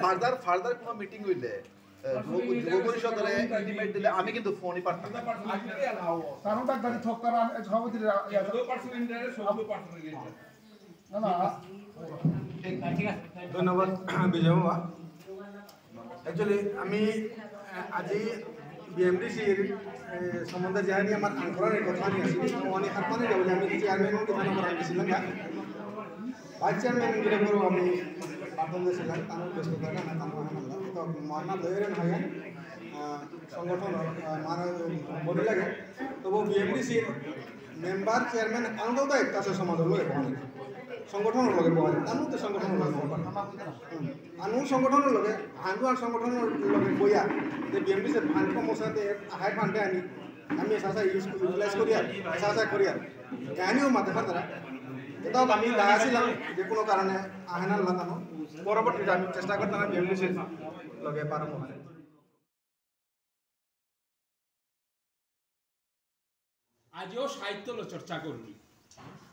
Further কোনো meeting হইলে যুব পরিষদের ইন্টিমেট দিলে আমি কিন্তু ফোনই পাঠাতাম কারণ ডাক্তারি ঠকার সভাপতির ধন্যবাদ বিজয় বাবা একচুয়ালি আমি আজি বিএমডিসির সম্বন্ধে জানি আমার আঙ্করের কথা নিয়ে আসি অনেক হাতমানি যাবো আমি চেয়ারম্যান কিভাবে করা গেছিলাম না ভাইস চেয়ারম্যান গিয়ে করবো আমি পাঠন দিয়েছিলাম তার ব্যস্ততা না তার তো মানা দয়ের হয় সংগঠন মানে বডি লাগে তবু বিএমডিসির মেম্বার চেয়ারম্যান আনন্দ দায়িত্ব আছে সমাজের লগে সংগঠনের লগে বহাই আনু তো সংগঠনের লগে আনু সংগঠনের লগে আনু আর সংগঠনের লগে বইয়া যে বিএমডিসির ফান্ড কমসাতে হাই ফান্ডে আমি এসা ইউটিলাইজ করি আর এসা করি আর আনিও মাথা ফাতারা এটাও আমি লাগাছিলাম যে কোনো কারণে আহে না লাগানো পরবর্তীতে আমি চেষ্টা করতাম বিএমডিসির লগে পারবো আজও সাহিত্য চর্চা করবি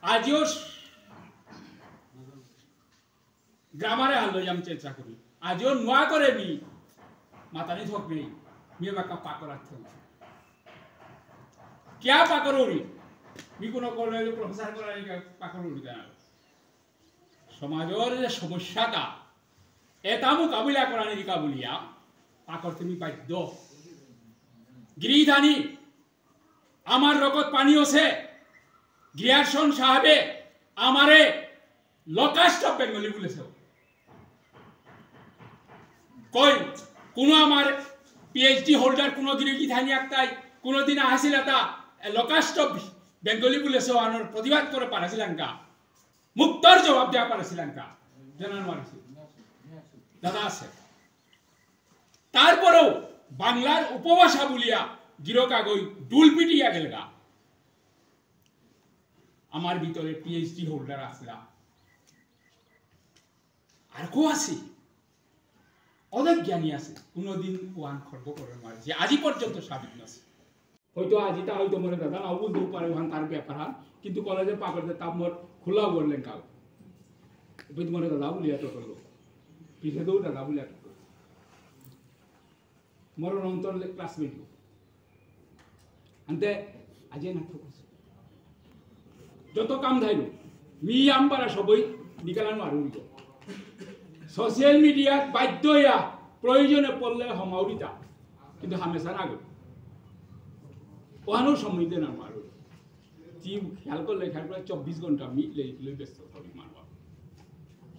আজও গ্রামারে আলো আমি চর্চা করি আজও নোয়া করে বি মাতানি থাকবে মেয়ে বাকা পাকড়ার থাকবে क्या पाकरोरी मी কোনো কলেজে প্রফেসর করাই পাকरोरी দেন সমাজের যে সমস্যাটা এটা মোকাবিলা করার নিকা বলিয়া পাকর তুমি বাধ্য গিরিধানী আমার রকত পানি আছে গ্রিয়ারসন সাহেবে আমারে লোকাস্ট অফ বেঙ্গলি বলেছে কই কোন আমার পিএইচডি হোল্ডার কোন গিরিধানী একটাই কোনদিন আসিল তা লোকাস্ট অফ বেঙ্গলি বলেছে আনোর প্রতিবাদ করে পারে শ্রীলঙ্কা মুক্তর জবাব দেওয়া পারে শ্রীলঙ্কা জানানো আছে দাদা আছে তারপরেও বাংলার উপভাষা বলিয়া গিরকাগই ডুল পিটিয়া গেলগা আমার ভিতরে পিএইচডি হোল্ডার আসলা আর কো আছে অনেক জ্ঞানী আছে কোনদিন ওয়ান খর্ব করে মারছে আজি পর্যন্ত সাবিত আছে হয়তো আজিটা হয়তো মনে দাদা আবু দু পারে ওখান তার ব্যাপার হান কিন্তু কলেজে পাকড়তে তাপ মোর খোলা বললেন কাউ বুঝ মনে দাদা বলিয়া তো করলো পিছে দৌ দাদা বলিয়া তো মোর অন্তর ক্লাসমেট আনতে আজি না তো যত কাম ধাইলো মি আমপারা সবই নিকালানো আর সোশ্যাল মিডিয়া বাধ্য হইয়া প্রয়োজনে পড়লে হমাউরিতা কিন্তু হামেশার আগে ওহানো সময় দেন আমার খেয়াল করলে 24 ঘন্টা আমি লই ব্যস্ত থাকি মানবা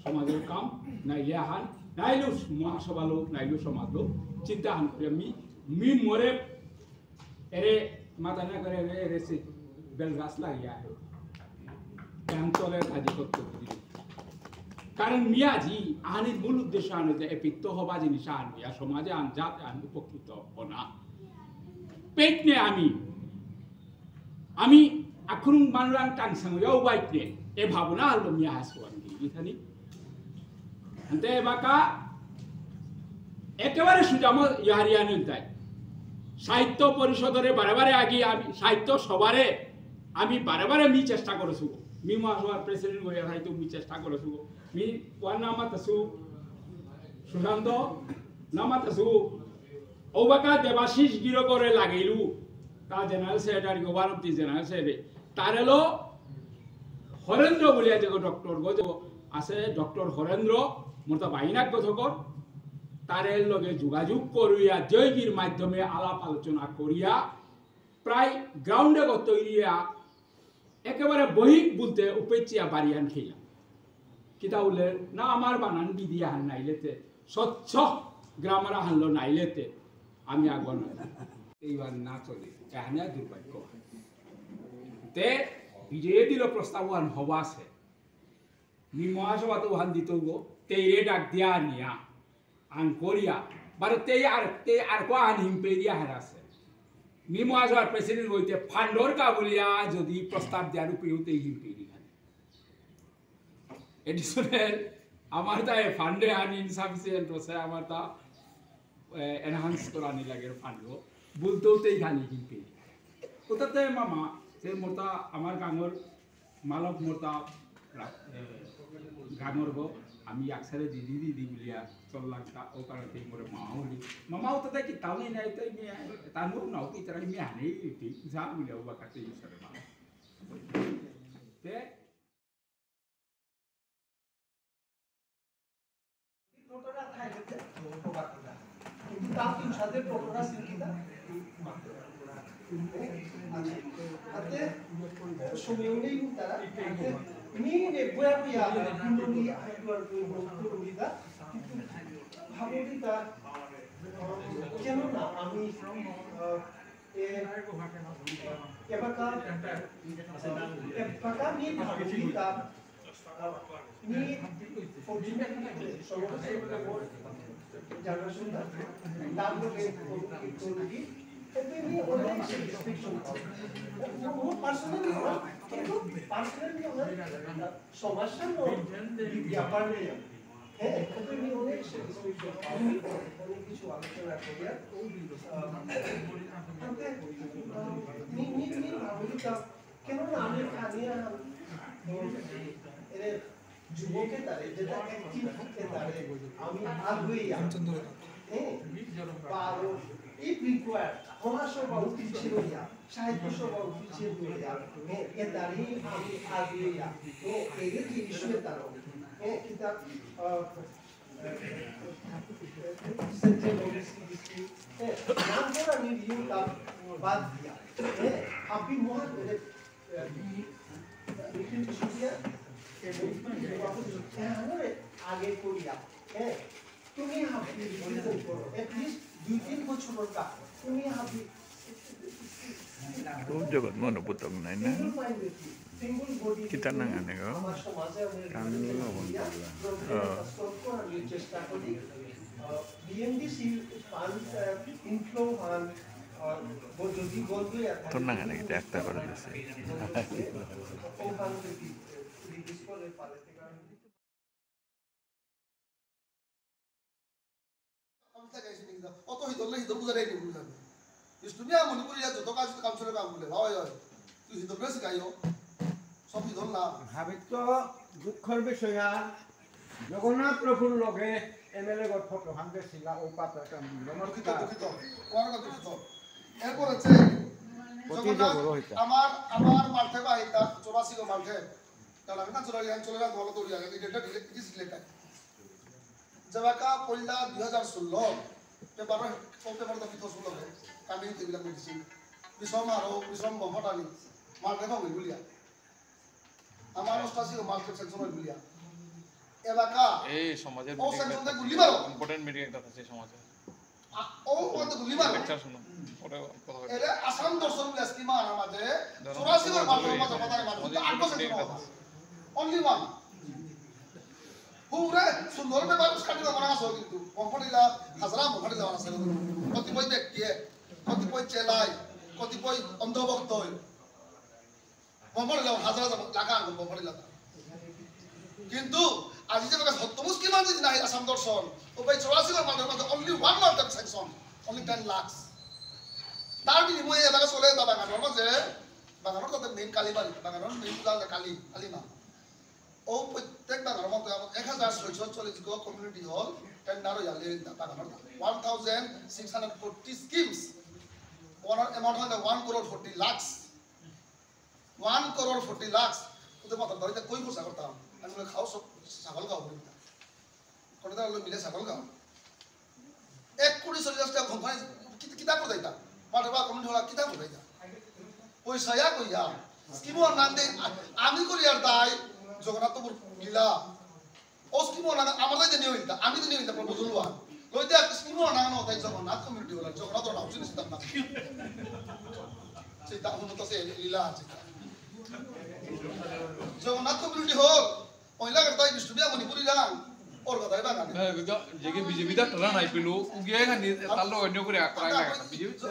সমাজের কাম নাইলে আহান নাইলো মহাসভা লোক নাইলো সমাজ লোক চিন্তা হান করে মি মরে এরে মাথা না করে এরে সে বেল গাছ লাগিয়া অঞ্চলের কাজে করতে কারণ মিয়াজি আহানির মূল উদ্দেশ্য আনে যে এপিত্ত হবা জিনিস আনবি আর সমাজে আন জাত আন উপকৃত হনা পেট নে আমি আখরুং মানরাং টানসাঙ্গয়াও বাইতে এ ভাবনা হলো মিয়া হাসওয়ান গিথানি আনতে বাকা একেবারে সুজাম ইয়ারিয়ান তাই সাহিত্য পরিষদরে বারে আগে আমি সাহিত্য সবারে আমি বারে মি চেষ্টা করেছু মি মহাসভার প্রেসিডেন্ট হইয়া সাহিত্য মি চেষ্টা করেছু মি ওয়ান নামাতাছু সুশান্ত নামাতাছু ওবাকা দেবাশিস গিরো করে লাগাইলু তা general secretary one of the general secretary তার হলো হরেন্দ্র বলিয়া যে ডক্টর গো আছে ডক্টর হরেন্দ্র মোটা বাইনাক কথকর তার লগে যোগাযোগ করিয়া জৈগীর মাধ্যমে আলাপ আলোচনা করিয়া প্রায় গ্রাউন্ডে তৈরিয়া একেবারে বহিক বলতে উপেচিয়া বাড়িয়ান খেলাম কিতা বলে না আমার বানান বিদিয়া হান নাইলেতে স্বচ্ছ গ্রামারা হানলো নাইলেতে আমি আগুন এইবার না চলে এখানে দুর্ভাগ্য তে বিজয় দিল প্রস্তাব হবা আছে নি মহাসভা তো ওহান দিত গো তেরে ডাক দিয়া নিয়া আন করিয়া বারে তে আর কো আন হিমপে দিয়া হারাছে নি মহাসভার প্রেসিডেন্ট হইতে ফান্ডর কা বলিয়া যদি প্রস্তাব দেওয়ার উপরে হিমপে দিলেন এডিশনাল আমার তা ফান্ডে আন ইনসাফিসিয়েন্ট আছে আমার তা এনহান্স করানি লাগে ফান্ড বলতেও তেই খানি হিমপে ওটাতে মামা সে মোটা আমার গাঙর মালক মোটা গাঙর গো আমি একসাথে দিদি বলিয়া চললাম ও কারণে মোরে মামাও তো দেখি তাও নাই তাই তার মুখ নাও কি তারা আমি হানি ঠিক যা বলিয়া বা কাছে ইউসারে মা তে টোটোটা খাইতে টোবাকোটা কিন্তু তাও সাথে টোটোটা সিকিটা আতে সময়ই তারা নি নে বুয়া কুন্ডলি আইডুয়ার কুন্ডলিটা ভাবলিটা কেন না আমি এবাকা নি ভাবলিটা নি ফরচুনেটলি জেনারেশন দামকে কোনটি এমনি অনেক রেস্ট্রিকশন ও পার্সোনালি সমস্যা ব্যাপার নেই হ্যাঁ এমনি অনেক রেস্ট্রিকশন অনেক কিছু আলোচনা করিয়া কেন না আমি কানিয়া এর যুবকের দ্বারে যেটা অ্যাক্টিভ হতে দ্বারে আমি আগ্রহী হ্যাঁ পারো if required পড়াশোনা উচিত ছিল ইয়া সাহিত্য সভা উচিত ছিল ইয়া হ্যাঁ এর দ্বারে আমি আগ্রহী ইয়া হ্যাঁ এই যে ইস্যুর দ্বারা হ্যাঁ কিতাব সেন্ট্রাল ইউনিভার্সিটি হ্যাঁ নাম করা নিউ তার বাদ দিয়া হ্যাঁ আপনি মহান আগে করিয়া হ্যাঁ তুমি হাবি রিভিশন করো এট লিস্ট 2-3 বছর কা তুমি হাবি জগৎ মনোপুতক নাই না kita nangane ko kami mo চেষ্টা করি বিএমডিসি ফান্ড ইনফ্লো ফান্ড যদি বলতে তো nangane kita একটা করে দিছে অত হিদলে হিদল বুঝাই নি বুঝাবে ইসতুমিয়া মণিপুরিয়া যত কাজ কাম করে কাম বলে হয় হয় তুই হিদলে শিখাইও সব হিদল না ভাবিত দুঃখের বিষয় জগন্নাথ প্রভুর লগে এমএলএ গত ফটো হাঙ্গে ছিলা ও পাতা কাম দুঃখিত দুঃখিত ওয়ারকা দুঃখিত এরপর আছে আমার মাঠে বা এটা 84 গো মাঠে তাহলে আমি না চলে না ভালো করি আগে এটা ডিলিট লেখা জবাকা পয়লা 2016 পেপার তো পিতো শুনলো কামি তেবিলা মেডিসিন বিষম মহটানি মার্কেট হবে বুলিয়া আমার 88 মার্কেট সেকশন হয় বুলিয়া এলাকা এই সমাজের ও সেকশনতে গুলিবার ইম্পর্টেন্ট মিটিং একটা আছে সমাজে ও কত গুলিবার লেকচার শুনো ওটা কথা হয় এরে আসাম দর্শন স্কিম আর মাঝে 84 এর মাধ্যমে কথা মাঝে 8% অনলি ওয়ান পুরা সুন্দর পেপার স্কাটিলা মনে আছে কিন্তু কমফর্টিলা হাজারা মফটিলা আছে কতিপয় ব্যক্তিয়ে কতিপয় চেলাই কতিপয় অন্ধভক্ত কমফর্টিলা হাজারা লাগা কমফর্টিলা কিন্তু আজি যে সত্যমুস কিমান দিন নাই আসাম দর্শন ও ভাই 84 এর মাধ্যমে only one market section only 10 lakh তার বিনিময়ে এলাকা চলে যাবে বাগানের মাঝে বাগানের কত মেইন কালীবাড়ি বাগানের মেইন কালী কালীমা ও প্রত্যেক বাগানের মধ্যে 1640 গো কমিউনিটি হল টেন্ডার ইয়ালে বাগানের 1640 স্কিমস ওয়ান অ্যামাউন্ট হয় 1 crore 40 লাখ 1 crore 40 লাখ ওদের মাথা ধরে কই খরচা করতাম আমি খাও সব ছাগল খাও কোনটা হলো মিলে ছাগল খাও 1 কোটি 40 টাকা কোম্পানি কিতাব পড়াইতা মাঠবা কমিউনিটি হল কিতাব পড়াইতা পয়সায়া কইয়া স্কিমর নাম দে আমি করি আর দাই জগন্নাথপুর লীলা ও স্কিমর নাম আমাদের যে নিয়মিত আমি তো নিয়মিত বুঝলুয়া লইতে স্কিমর নাম নতাই জগন্নাথ কমিউনিটি হল জগন্নাথ নাম শুনে সিদ্ধান্ত না সেটা উন্নত সে লীলা আছে জগন্নাথ কমিউনিটি হল পয়লা করতে বিষ্ণুবিয়া মণিপুরি গান ওর কথাই বাগান যেকে বিজেপি দা টরা নাই পেলো উগিয়ে খানি তার লো অন্য করে আক্রাই না বিজেপি से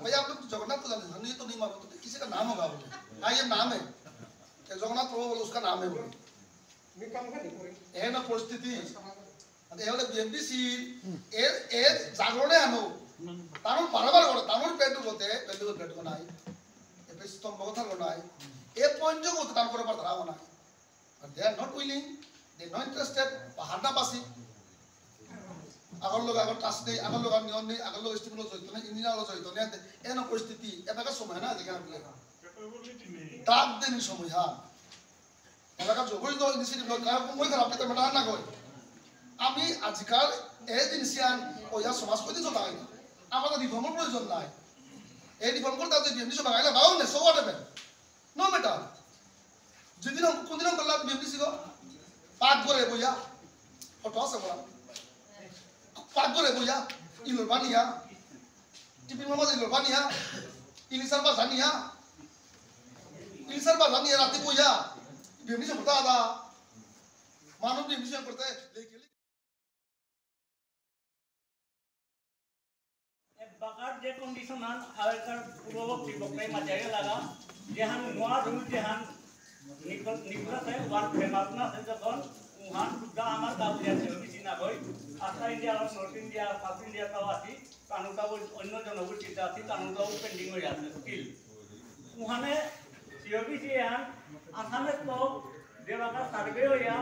भैया आप लोग जगन्नाथ को जानते हैं ये तो नहीं मालूम तो किसी का नाम होगा बोले हाँ ये नाम है जगन्नाथ प्रभु बोले उसका नाम है बोले ना परिस्थिति ये वाले बीएमडीसी ए जागरणे आनो तानों बार-बार करे तानों पेट को नाई ये पे स्तंभ को था लो नाई ए पॉइंट जो होते तानों करे पर तराव नाई but they are not willing they not interested bahanda pasi agor loga agor task nei agor loga nion nei agor loga stimulus joito na inina lo joito ne eno poristiti eta ka সময় না যেখানে বলে দাব then সময় হ্যাঁ এলাকা জবই তো initiative লয় কার মই খারাপ পেতে মেটা না কই আমি আজকাল এই জিনিসিয়ান ওয়া সমাজ কইতে চলা হয় আমাদের রিফর্মের প্রয়োজন নাই এই রিফর্ম করতে যদি বিএমডি সভা গাইলে বাউ না so what happen no matter যদি না কোন দিন করলা বিএমডি সিগো পাক করে বইয়া ফটো আছে বলা পাক করে বইয়া ইলোর বানিয়া টিপি মামা ইলোর বানিয়া ইলিসার বাজানিয়া ইলিসার বাজানিয়া রাতে বইয়া বিএমডি সভা দাদা মানব বিএমডি সভা করতে লেখে बाकार जे कंडीशन आन आवेकर पूर्ववर्ती बकरे मजाया लगा जहां नोआ रूल जहां निकल है वन फेमस ना से जखन वहां सुद्धा आमार गाव जाते किसी ना होय आसा इंडिया और नॉर्थ इंडिया साउथ इंडिया का आसी कानुका अन्य जनगोष्ठी आसी कानुका पेंडिंग हो जाते स्किल वहाने सीओबीसी आन आसामे तो देवाका सर्वे होया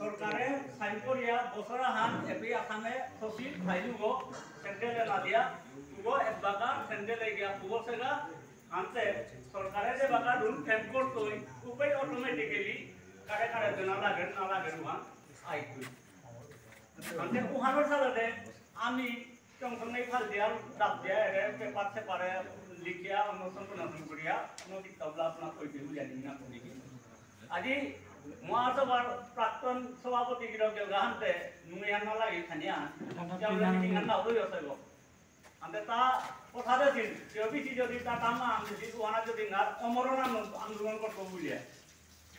सरकारे साइन करिया बसरा हान एपी आसामे सचिव फाइलुगो सेंट्रल ना दिया वो एक बाका सेंट्रल ले गया वो सेगा हमसे सरकारे जे बाका रूल फ्रेम करतो उपाय ऑटोमेटिकली कारे कारे देना लागे वहां आई हमसे उहानो सालते आमी चंगसंनाय फाल दिया दाब दिया रे पेपर से पारे लिखिया अनुसंधान संपन्न करिया नो किताबला अपना कोई भी जानि ना कोनी আজি মহাসভার প্রাক্তন সভাপতি গিরক গাহান্তে নুয়ান লাগি খানিয়া জামলা মিটিং না হই আছে গো আন্তে তা কথা দিন সিওবিসি যদি তা তামা আমি যদি ওনা যদি না অমরণ আন্দোলন করব বুলিয়া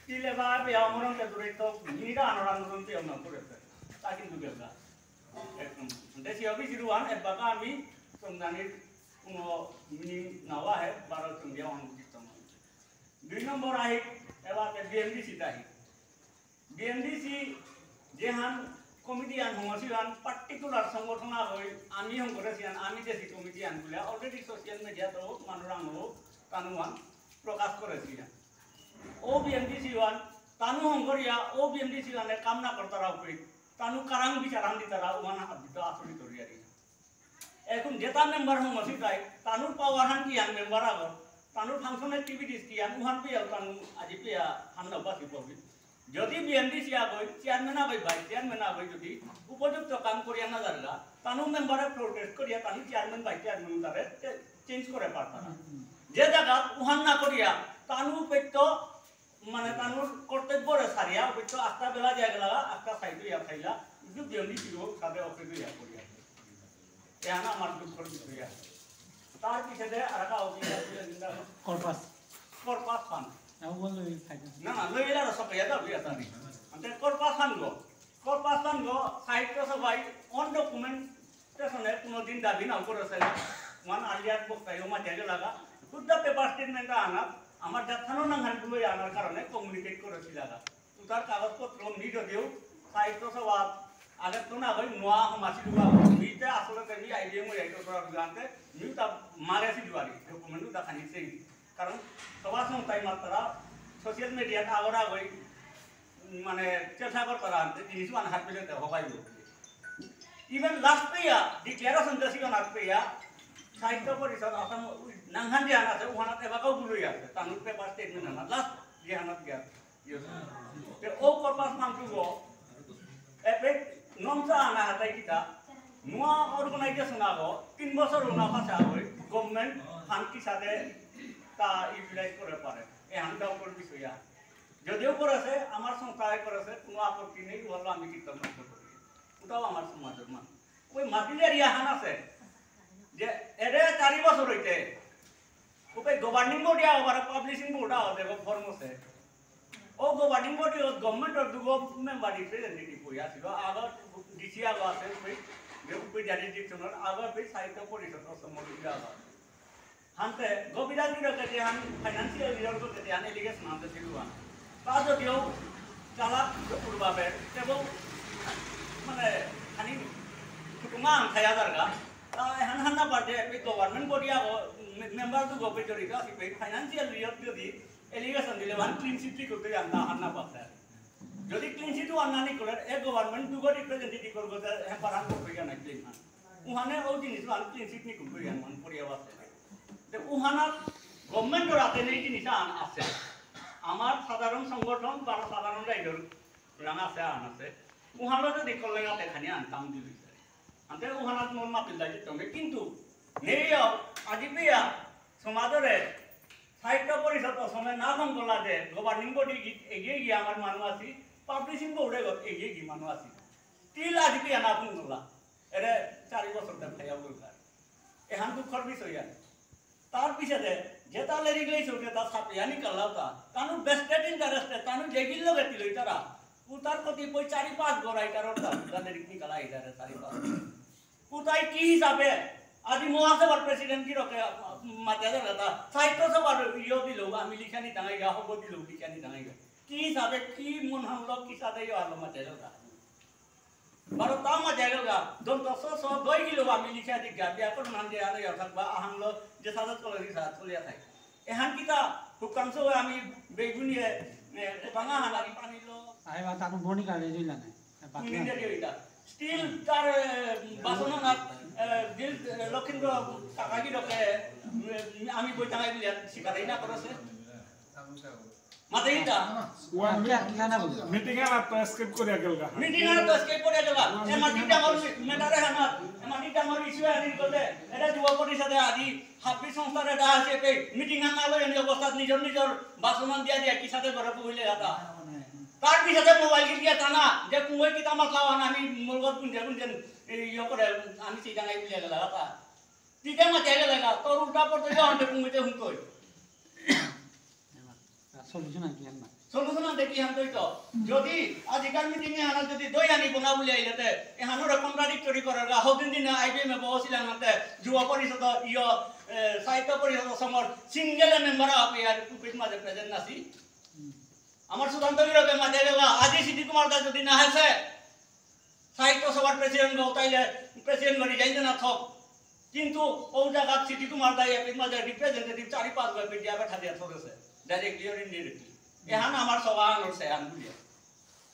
তিলে বা বে অমরণ কে দূরে তো নিরা আন্দোলন তে আমরা করেছে তা কিন্তু গেলা একদম আন্তে সিওবিসি রুয়ান এবাকা আমি সংদানির কোনো মিনিং নাওয়া হে 12 সংজ্ঞা অনুচিত দুই নম্বর আই এবার বিএমডিসি তাই বিএমডিসি যেহান কমিটিয়ান হমসিয়ান পার্টিকুলার সংগঠন হই আমি হম করেছিয়ান আমি যে কমিটিয়ান গুলা অলরেডি সোশ্যাল মিডিয়া তো মানুরানো কানুয়ান প্রকাশ করেছিয়ান ও বিএমডিসি ওয়ান তানু হম করিয়া ও বিএমডিসি ওয়ানে কামনা করতারা উপরে তানু কারাং বিচারান দিতারা ওয়ানা হাবিত আসলি তরিয়ারি এখন যেটা মেম্বার হমসি তাই তানুর পাওয়ার হান কি আন মেম্বার আগো তানুর ফাংশন অ্যাক্টিভিটিস কি আন উহান পেয়া তানু আজি পেয়া হামনা বাকি পড়বি যদি বিএমডিসি আগই চেয়ারম্যান আগই ভাই চেয়ারম্যান আগই যদি উপযুক্ত কাম করিয়া না জানলা তানু মেম্বারে প্রোটেস্ট করিয়া তানু চেয়ারম্যান ভাই চেয়ারম্যান তারে চেঞ্জ করে পারতারা যে জায়গা উহান না করিয়া তানু পেত মানে তানুর কর্তব্যরে সারিয়া পেত আস্তা বেলা জায়গা লাগা আস্তা সাইড ইয়া খাইলা কিন্তু বিএমডিসি গো সাথে অফিস ইয়া করিয়া এহানা আমার দুঃখর বিষয় তার পিছনে আরেকটা অভিযোগ দিলা করপাস ফান্ড না না লইলা সব ইয়াদা বিয়া তানি আন্তে করপাস ফান্ড গো সাহিত্য সভাই অন ডকুমেন্টেশনে কোনদিন দাবি না করেছে ওয়ান আলিয়ার বক্তায় ওমা জায়গা লাগা শুদ্ধ পেপার স্টেটমেন্ট আনা আমার যাত্রানো নাঙ্গান গুলো আনার কারণে কমিউনিকেট করেছিল লাগা তার কাগজপত্র নিজ দিও সাহিত্য সভা আগে তো না হই নোয়া মাছি দুয়া মিতে আসলে তেমি আইডিয়া মই আইতো করা জানতে মিউটা মারেছি দুয়ারি ডকুমেন্ট দা খানি সেই কারণ সবার সংস্থায় মাত্রা সোশ্যাল মিডিয়া আগরা হই মানে চেষ্টা করতারা আনতে জিনিস মান হাত পেলে হবাইলো ইভেন লাস্ট পেয়া ডিক্লারেশন দেশিও না পেয়া সাহিত্য পরিষদ আসাম নাংহান যে আনা আছে ওখানে এবাকাও গুলোই আছে তানুর পেপার স্টেটমেন্ট আনা লাস্ট যে আনাত গিয়া ও পারপাস মানতো গো এপে নমসা আনা হাতাই কিতা নোয়া অর্গানাইজেশন আগো 3 বছর ওনা ভাষা হই গভর্নমেন্ট ফান্ড কি সাথে তা ইউটিলাইজ করে পারে এই হানটা উপর বিষয়া যদিও করেছে আমার সংস্থায় করেছে কোনো আপত্তি নেই বললো আমি কীর্তন করি ওটাও আমার সমাজের মান ওই মাটিলের ইয়াহান আছে যে এরে 4 বছর হইতে ওকে গভর্নিং বডি আবার পাবলিশিং বোর্ড আও দেখো ফর্মসে ও গভর্নিং বডি ও গভর্নমেন্ট অফ দুগো মেম্বার রিপ্রেজেন্টেটিভ হইয়া ছিল আগর ডিসি আগো আছে ওই যে জারি ডিকশনার আগর পে সাহিত্য পরিষদ সম্মতি আগো হানতে গোবিরাজ দিরকে যে হান ফাইনান্সিয়াল রিজাল্ট করতে যে হান এলিগেশন আনতে ছিলুয়া তা যদিও চালাক পূর্বাবে এবং মানে খানি কুটুমা আনখায়া দারগা তা হান হান্না পারতে গভর্নমেন্ট বডি আগো মেম্বার তো গভর্নমেন্ট জড়িত আছে ফাইনান্সিয়াল রিজাল্ট যদি এলিগেশন দিলে ওয়ান প্রিন্সিপলি করতে জানতা হান্না পারতে যদি ক্লিন চিট আনানি করে এ গভর্নমেন্ট দুগো রিপ্রেজেন্টেটিভ করবো হেপারান করবে না ক্লিন মান উহানে ও জিনিস আন ক্লিন চিট নি করবে মান পড়িয়া আছে তে উহানা গভর্নমেন্টর হাতে এই জিনিস আছে আমার সাধারণ সংগঠন বা সাধারণ রাইডর রানা আছে আন আছে উহানো যদি করলে গাতে খানি আনতাম দিবি আনতে উহানা মন মাপিল দাই তবে কিন্তু নেইও আজি বিয়া সমাজরে সাহিত্য পরিষদ সময় না ফোন করলা যে গভর্নিং বডি এগিয়ে গিয়ে আমার মানুষ আছি পাবলিশিং বোর্ডে এগিয়ে গিয়ে মানুষ আছি তিল আজি বিয়া না ফোন করলা এরে 4 বছর দেখ খাইয়া বলকার এহান দুঃখর বিষয় আর তার পিছনে যে তালে রিগলেই চলছে তার সাথে ইয়ানি করলাও তা তানু বেস্টেড ইন্টারেস্টে তানু যেগিল লগে দিলই তারা উতার প্রতি বই 4-5 গড়াই কারণ তাদের নিকালা ইদারে 4-5 উতাই কি হিসাবে আজি মহাসভার প্রেসিডেন্ট কি রকে মাঝে দাদা সাহিত্য সভার ইয়ে দিল আমি লিখানি দাঁড়াই গা হব দিল লিখানি দাঁড়াই গা কি হিসাবে কি মন হামলো কি সাথে আলো মাঝে দাদা বারো তা মাঝে গা দন্ত স দই গিলো আমি লিখা দি গা বিয়া করুন আন দিয়া আলে থাকবা আহামলো যে সাজত করে সাথ চলিয়া থাকে এহান কিতা হুকামস আমি বেগুনিয়ে বাঙা হালানি পানিলো আই বা তানু বনি কালে দিলা নাই বাকি দিটা স্টিল তার বাসনা দিল লক্ষিন্দ্র কাকাগি রকে আমি বই টাঙাই দিলে শিকারাই না করছে মাতেইটা মিটিং এ তো স্কিপ করিয়া গেলগা মিটিং এ তো স্কিপ করিয়া গেলগা এ মাটিটা আমার মেটারে হানা এ মাটিটা আমার ইস্যু আনি করলে এটা যুব পরিষদে আজি হাপি সংস্থারে দা আছে কে মিটিং না লয় এই অবস্থা নিজর নিজর বাসমান দিয়া দিয়া কি সাথে ঘরে পইলে আতা তার পিছনে মোবাইল গিয়া টানা যে কুই কি তামাক লাওয়ান আমি মুলগত গুনজেন ইয়ে করে আমি সেই টাঙাই বিলে গেল আতা তিতে মাতে গেলগা তোর উল্টা পড়তে যাও আন্তে কুইতে হুন কই সলিউশন কি না সলিউশন দেখি হান কই তো যদি আজিকাল মিটিং এ হানা যদি দই আনি বনা বলি আইলেতে এ হানোর কন্ট্রাডিক্টরি করাগা হদিন দিন আইবিএম এ বসিলাম আনতে যুব পরিষদ ইয় সাহিত্য পরিষদ সমর সিঙ্গেল মেম্বার আপি আর কুপিট মাঝে প্রেজেন্ট নাছি আমার সুদান্ত বিরকে মাঝে গেল আজি সিটি কুমার দাস যদি না আছে সাহিত্য সভার প্রেসিডেন্ট গতাইলে প্রেসিডেন্ট গরি যাইতে না থক কিন্তু ও জায়গা সিটি কুমার দাস এপিট মাঝে রিপ্রেজেন্টেটিভ 4-5 গয় পিডিয়া বেঠা দিয়া থরেছে ডাইরেক্টলি অর ইনডিরেক্টলি এহান আমার সভা আনছে আন বুলিয়া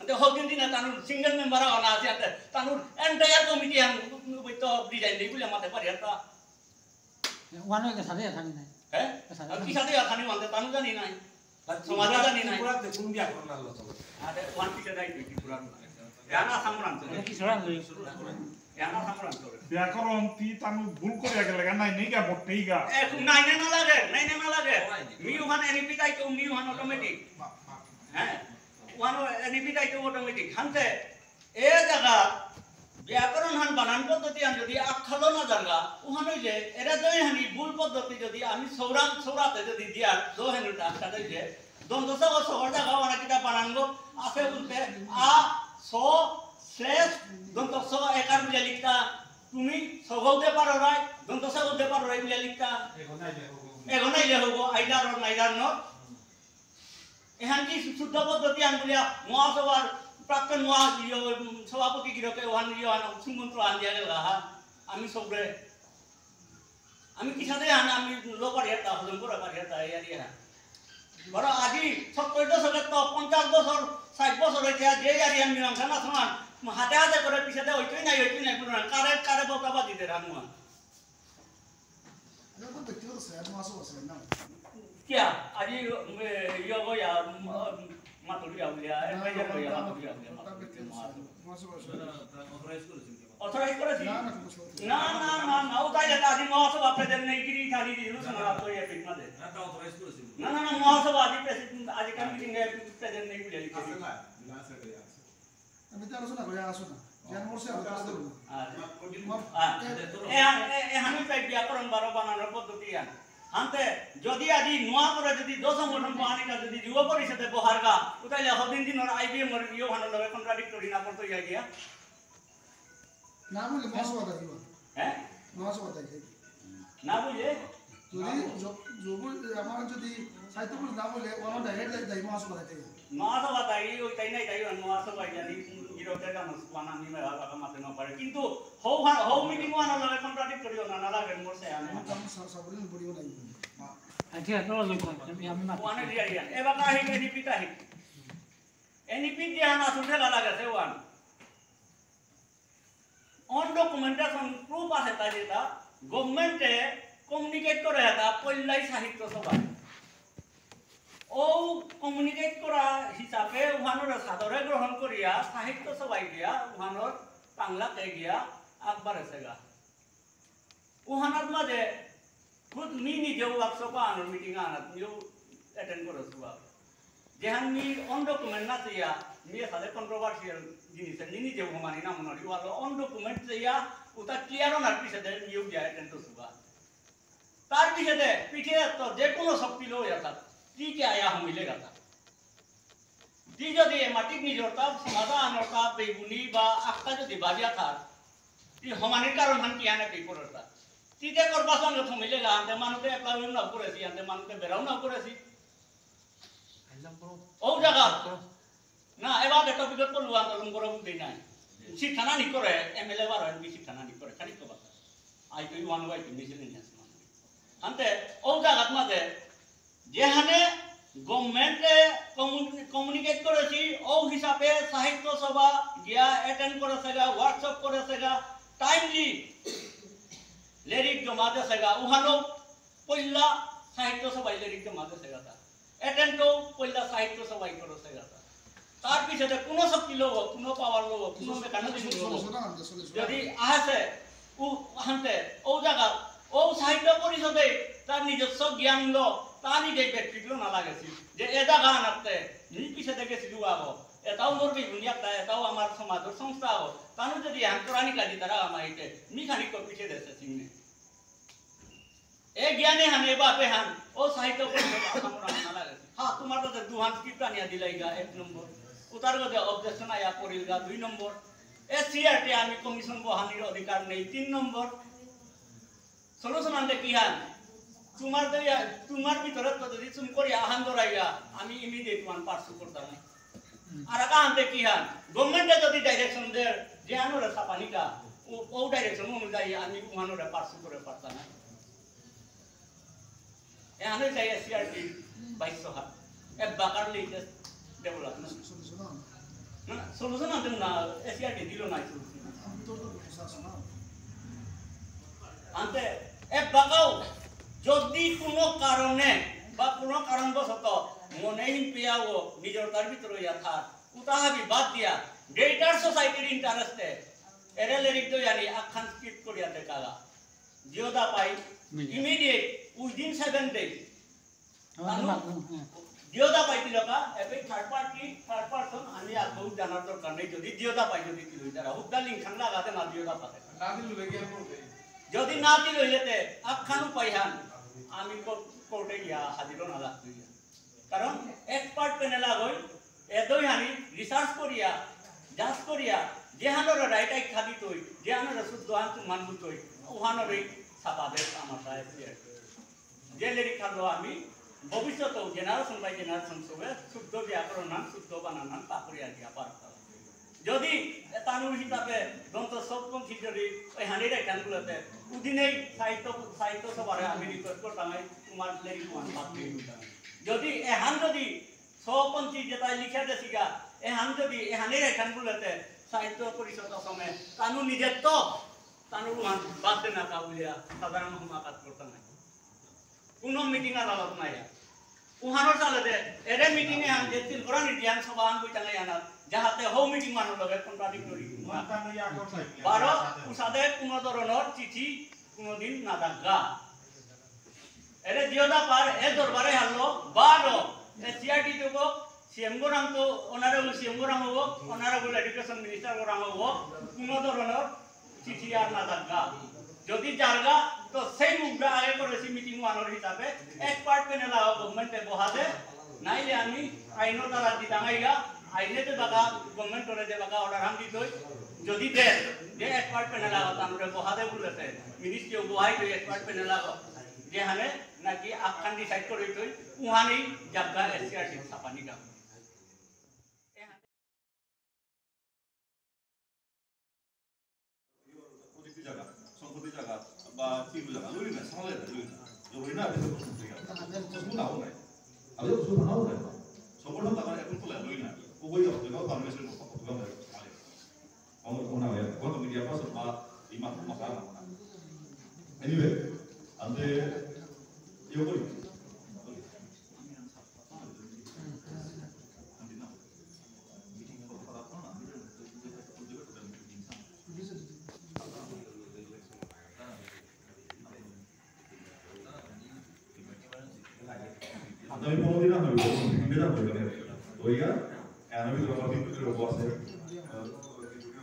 আতে হদিন দিন তানু সিঙ্গেল মেম্বার আনা আছে আতে তানু এন্টায়ার কমিটি আন বইতো ডিজাইন দেই বুলিয়া মাতে পারি আতা ওয়ানো কে সাথে থানি নাই হ্যাঁ কি সাথে থানি মানতে তানু জানি নাই সমাজ জানি নাই পুরা দেখুন দিয়া করনা হলো তো আরে ওয়ান পিছে দাই কি পুরা ইয়ানা সামরান তো কি সরান লই ইয়ানা সামরান তো ব্যাকরণ তি তানু ভুল করিয়া গেলগা নাই নেগা বটেইগা এ নাই না লাগে মিউ হান এনিপি তাই তো মিউ হান অটোমেটিক হ্যাঁ ওয়ান এনিপি তাই তো অটোমেটিক হানতে এ জায়গা ব্যাকরণ হান বানান পদ্ধতি আন যদি আখালো না জায়গা ওখানে যে এরা দই হানি ভুল পদ্ধতি যদি আমি সৌরাতে যদি দিয়া দো হেনুটা সাথে যে দন্তসা ও সহর জায়গা ওনা কিটা বানানগো আছে বলতে আ স শেষ দন্তস একার বুঝে লিখতা তুমি সগলতে পারো রাই দন্তসা বলতে পারো রাই বুঝে লিখতা এগনাই যে হবো আইদার আর নাইদার ন এহান কি শুদ্ধ পদ্ধতি আন বলিয়া মহাসভার প্রাক্তন সভাপতি গিরকে ওয়ান সুমন্ত্র আন দিয়া গেল আমি সবরে আমি কি সাথে আন আমি লো পারি এটা হজম করে পারি এটা ইয়ারিয়া বড় আজি 70 দশকের তো 50 বছর 60 বছর হইছে যে ইয়ারি আমি নাম না সমান হাতে হাতে করে পিছাতে হইতই নাই পুরো কারে বকাবা দিতে রামুয়া এটা তো ব্যক্তিগত স্যার মাসও আছে না क्या आज ये वो या मातुरी आवलिया एफआईआर हो या मातुरी आवलिया ऑथराइज करे थी ना उताई लेता आज महासभा प्रेजेंट नहीं गिरी थाली दी सुना तो ये पिट दे ना तो ऑथराइज करे ना महासभा आज प्रेसिडेंट आज का मीटिंग है प्रेजेंट नहीं मिले लिखे আমি তো আলোচনা করে আসো না জ্ঞান মোরসে আলোচনা করব এ আমি চাই ব্যাকরণ 12 বানানোর পদ্ধতি আন হানতে যদি আজি নোয়া করে যদি 10 সংগঠন বাহানিকা যদি যুব পরিষদে বহারগা উতাইলে হদিন দিনর আইবিএম এর ইও হানো লগে কন্ট্রাডিক্টরি না করতে গিয়া না বলে মহাসভা দাইব হ্যাঁ মহাসভা দাইব না বুঝে যদি আমার যদি সাহিত্য পরিষদ না বলে ওনা ডাইরেক্ট দাইব মহাসভা দাইব মহাসভা দাই ওই তাই নাই তাই মহাসভা জানি গিরতে গান সুপানা নি মেলা কাকা মাতে না পারে কিন্তু হও মিটিং ওয়ান লগে কন্ট্রাডিক্টরি না লাগে মোরসে আমি সাবরিন বডিও নাই আচ্ছা তো লই কোন আমি মা ওয়ানে রিয়া এবা কাহি নি পিতা হি NEP dihan asudhe lala gase wan. On documentation proof আছে তা যেটা গভর্নমেন্টে কমিউনিকেট করে এটা পল্লাই সাহিত্য সভা ও কমিউনিকেট করা হিসাবে উহানোর সাদরে গ্রহণ করিয়া সাহিত্য সভায় গিয়া উহানোর বাংলাতে গিয়া আকবার এসেগা উহানার মাঝে খুদ মি নিজেও ওয়ার্কশপ আনোর মিটিং আনাত নিও অ্যাটেন্ড করেছো যেহান মি অন ডকুমেন্ট না দিয়া মি সাথে কন্ট্রোভার্সিয়াল জিনিস নিজে মানি না মনে হয় অন ডকুমেন্ট দিয়া ওটা ক্লিয়ার হওয়ার পিছনে নিউ গিয়া অ্যাটেন্ড করছো তার পিছনে পিঠে তো যে কোনো শক্তি লো যাতা ती के आया हम मिलेगा था ती जो दी माटिक नहीं जोड़ता समाजा अनोटा बेगुनी बा आखता जो दी बाजिया था ती हमारे कारण हम किया ने पेपर होता ती ते कर बासन जो हम मिलेगा अंते मानते अप्लाई ना करे सी अंते मानते बेराउ ना करे सी ओ जगह ना एबा के टॉपिक को लुआ तो तुम करो बुद्धि नहीं शिक्षाना नहीं करे एमएलए बार एमपी शिक्षाना नहीं करे खाली तो बात आई तो वन वाई तो मिशन नहीं अंते ओ जगह माते যেখানে গভর্নমেন্টে কমিউনিকেট করেছি ও হিসাবে সাহিত্য সভা গিয়া অ্যাটেন্ড করেছেগা ওয়ার্কশপ করেছেগা টাইমলি লিরিক জমা দেছেগা উহানো পয়লা সাহিত্য সভায় লিরিক জমা দেছেগা তা অ্যাটেন্ড তো পয়লা সাহিত্য সভায় করেছেগা তার পিছনে কোনো শক্তি লোক কোনো পাওয়ার লোক কোনো মেকানিজম লোক যদি আহে ও হানতে ও জায়গা ও সাহিত্য পরিষদে তার নিজস্ব জ্ঞান লো तानी जे व्यक्तिगत ना लागेसी जे एदा गान आपते नी पिछे देखे सिलु आबो एताउ मोर बे दुनिया ता एताउ हमार समाज संस्था हो तानु जदी हम पुरानी काजी तरह हमाइते नी खाली को पिछे देसे सिंने ए ज्ञाने हने बापे हन ओ साहित्य को हमरा ना लागेसी हां तुम्हार तो दुहान कीर्तनिया दिलाइगा 1 नंबर उतार गदे ऑब्जेक्शन आया पड़िलगा 2 नंबर ए सीआरटी आमी कमिशन बहानिर अधिकार नहीं 3 नंबर सॉल्यूशन आनते की हान तुम्हार ভিতরে তো যদি তুমি করি আহান দরাইয়া আমি ইমিডিয়েট ওয়ান পারসু করতাম আর আকা আনতে কি হান গভর্নমেন্টে যদি ডাইরেকশন দে যে আনোরে সাপানিকা ও ডাইরেকশন অনুযায়ী আমি ওয়ানোরে পারসু করে পারতাম না এ আনে চাই এসআরটি 2200 হাত এ বাকার লেটেস্ট ডেভেলপমেন্ট সলিউশন আনতে না এসআরটি দিল না সলিউশন আনতে এ বাকাও যদি কোনো কারণে বা কোনো কারণবশত মনেহীন পেয়াও নিজের তার ভিতরে ইয়াথা উতাহাবি বাদ দিয়া গ্রেটার সোসাইটির ইন্টারেস্টে এরে লিরিক তো জানি আখান স্কিপ করিয়া দেখালা জিওদা পাই ইমিডিয়েট উইদিন 7 ডেজ জিওদা পাই দিলকা এবে থার্ড পারসন আমি আর বহুত জানার দরকার নেই যদি জিওদা পাই যদি কি লইতারা হুদা লিংক খান লাগাতে না জিওদা পাতে না দিল লেগে পড়বে যদি না দিল হইলেতে আখানু পাইহান আমি কোর্টে গিয়া হাজির না লাগতো কারণ এক্সপার্ট প্যানেল আগই এদই হানি রিসার্চ করিয়া জাজ করিয়া যেহানোর রাইট আই খাদি তই যেহানোর শুদ্ধ আন মানবু তই ওহানোরই ছাপাবে আমার সাহেব যে লেরি খালো আমি ভবিষ্যতে জেনারেশন বাই জেনারেশন সবে শুদ্ধ ব্যাকরণ নাম শুদ্ধ বানান নাম পাকরিয়া দিয়া পার যদি তানুর হিসাবে গ্রন্থ সবপন্থী যদি ওই হানি রাইটানগুলোতে উদিনেই সাহিত্য সভারে আমি রিকোয়েস্ট করতাম তোমার লেরি ওয়ান পাত্রী যদি এহান যদি সপন্থী যেটা লিখে দেছিগা এহান যদি এহানি রাইটানগুলোতে সাহিত্য পরিষদ অসমে তানু নিজের তো তানুর ওয়ান বাদ না কাউলিয়া সাধারণ হুমাকাত করতাম কোনো মিটিং আলাপ নাই উহানোর চালে দে এরে মিটিং এ আন যে তিলপুরা নিটিয়ান সভা আন বইটাঙ্গাই আনা যাহাতে হো মিটিং মানুষ লগে কন্ট্রাডিক্টরি বারো উসাদে কোনো ধরনের চিঠি কোনোদিন না দাগা এরে জিওদা পার এ দরবারে হারলো বারো এ সিআরটি দেব সিএম গোরাম তো অনারেবল সিএম গোরাম হবো অনারেবল এডুকেশন মিনিস্টার গোরাম হবো কোনো ধরনের চিঠি আর না দাগা যদি জারগা তো সেই মুখটা আগে করেছি মিটিং ওয়ানোর হিসাবে এক্সপার্ট প্যানেল গভর্নমেন্টে বহাদে নাইলে আমি আইন দ্বারা দিদাঙ্গাইগা আইনে যে বাগা গভর্নমেন্ট করে যে বাগা অর্ডার হাম দিতই যদি দে যে এক্সপার্ট প্যানেল তানরে বহাদে বলেতে মিনিস্ট্রি বহাই দই এক্সপার্ট প্যানেল যে হানে নাকি আখান ডিসাইড করে দই উহানি জাগা এসআরটি ছাপানি গা প্রতিটি জায়গা সম্পত্তি জায়গা বা তিনু জায়গা লই না সামলে লই না লই না বেশি প্রশ্ন থেকে আমি তো শুনাও নাই আমি তো শুনাও নাই সংগঠন তার এখন তো লই না Pokoknya waktu itu kami sering foto juga dari kali. Kamu pernah ya? Gua media apa sebab lima masalah. Anyway, ante yuk Tapi pokoknya kita nggak bisa beda beda. Oh iya, karena itu kalau itu sudah puasa,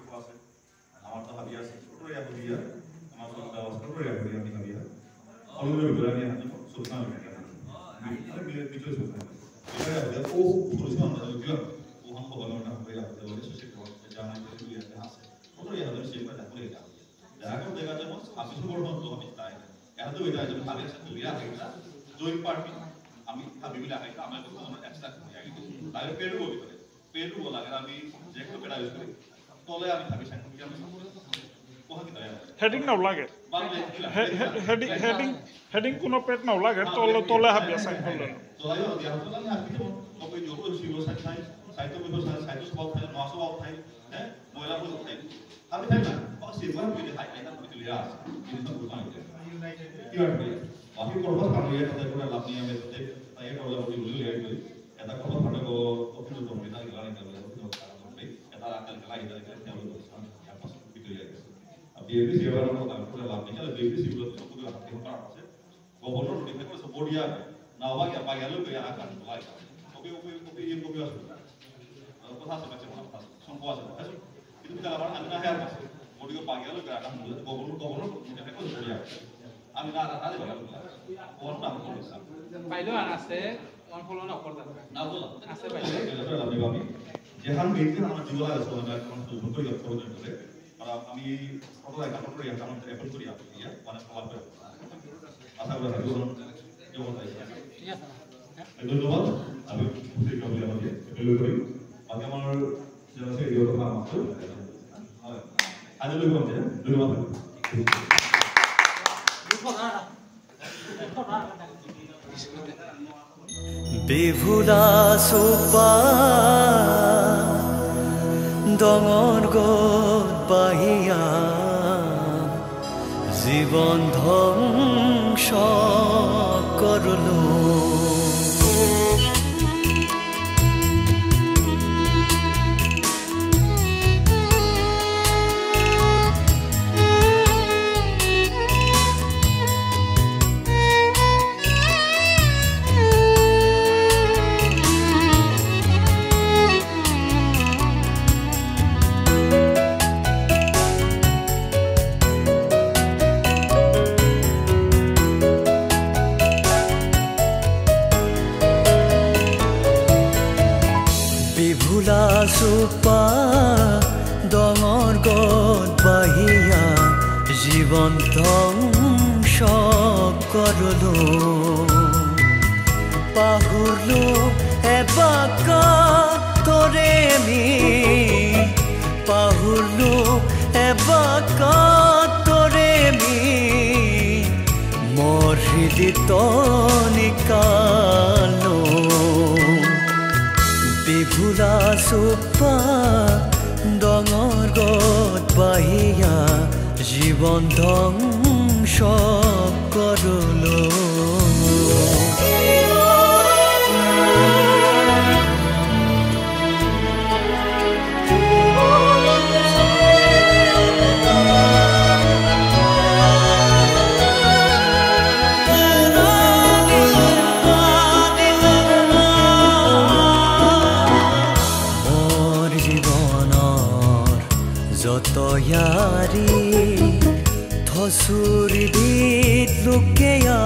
puasa. Awal tahap biasa, itu ya dia, masuk ke awal itu ya dia tinggal dia. Kalau udah berani nanti sultan mereka. Ada bila sultan. Kita ya dia, terus mana ada juga, orang kalau orang berani kalau dia susah kalau jangan itu dia hasil. Itu ya harus siapa tak boleh kan. Dan kalau dia kata mas, habis itu baru tuh habis tahu. Karena itu kita jadi habis itu ya kita join party. আমি ভাবিবিলা খাইতো আমাৰ কিছু আমাৰ extra কৰি আহিলো তাৰে পেৰু গলি কৰে পেৰু লাগে আমি যেকটো পেৰা ইউজ কৰি তলে আমি ভাবি চাই কি আমি কোহা কি তয়া হেডিং নাও লাগে হেডিং কোনো পেট নাও লাগে তলে তলে হাবিয়া চাই করলে তলে দিয়া হতো না আমি কপি জোটো সিও চাই চাই সাইটো বিটো চাই সাইটো সব খাই নসব খাই হ্যাঁ ময়লা পুরো খাই আমি তাই না সিলভার বিলে খাই আইনা বিলে লিয়া কিন্তু সব বুঝা যায় কি হবে বাকি করবা কারণ এটা তাই করে লাভ নেই আমি তো তাই এটা বলে বলি লিয়া করি এটা করবা ফাটা গো অফিস তো আমি তাই গাড়ি করে তো কারণ নেই এটা আকাল গলাই এটা এটা বলে আমি পাস বিলে লিয়া अब ये भी सेवा का काम पूरा लाभ नहीं चला बेबी सिविल तो पूरा हाथ में पड़ा है गवर्नर ने देखो सब बोडिया ना हुआ क्या पाया लोग या आकाश बुलाए ओके ये को भी कथा से बच्चे बना संको আছে আছে কিন্তু তারা আবার আনা है আছে बोडी को पाया लोग या आकाश गवर्नर ने देखो बोडिया আমি না আরে বলা কোন নাম করেছে পাইলো আছে কোন ফলো না করতে না বলা আছে পাইলো এটা আমি ভাবি যেখান বেইতে আমার জীবন আছে আমরা কোন সুযোগ করে করতে করে আমি কত একটা কত একটা আমরা অ্যাপল করি আপনি ইয়া মানে সবার করে আশা করি জীবন জীবন আছে ঠিক আছে ধন্যবাদ আমি খুশি করি আমাকে এগুলো করি বাকি আমার যারা আছে এগুলো কথা মাত্র আজ লোক বলতে ধন্যবাদ বিভুলা সোপা ডঙৰ গত বাহিয়া জীবন ধ্বংস কৰলো সোপা ডঙৰ গত বাহিয়া জীবন ধ্বংস কৰলো পাহুৰলো এবাকা তোৰে মি পাহুৰলো এবাকা তোৰে মি মোৰ হৃদিত নিকালো বিভুলা সোপা ডঙৰ গত বাহিয়া জীবন ধ্বংস কৰলো তয়াৰি থসুৰি দিত লুকেয়া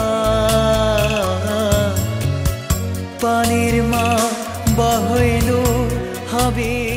পানিৰ মা বাহইলো হাবি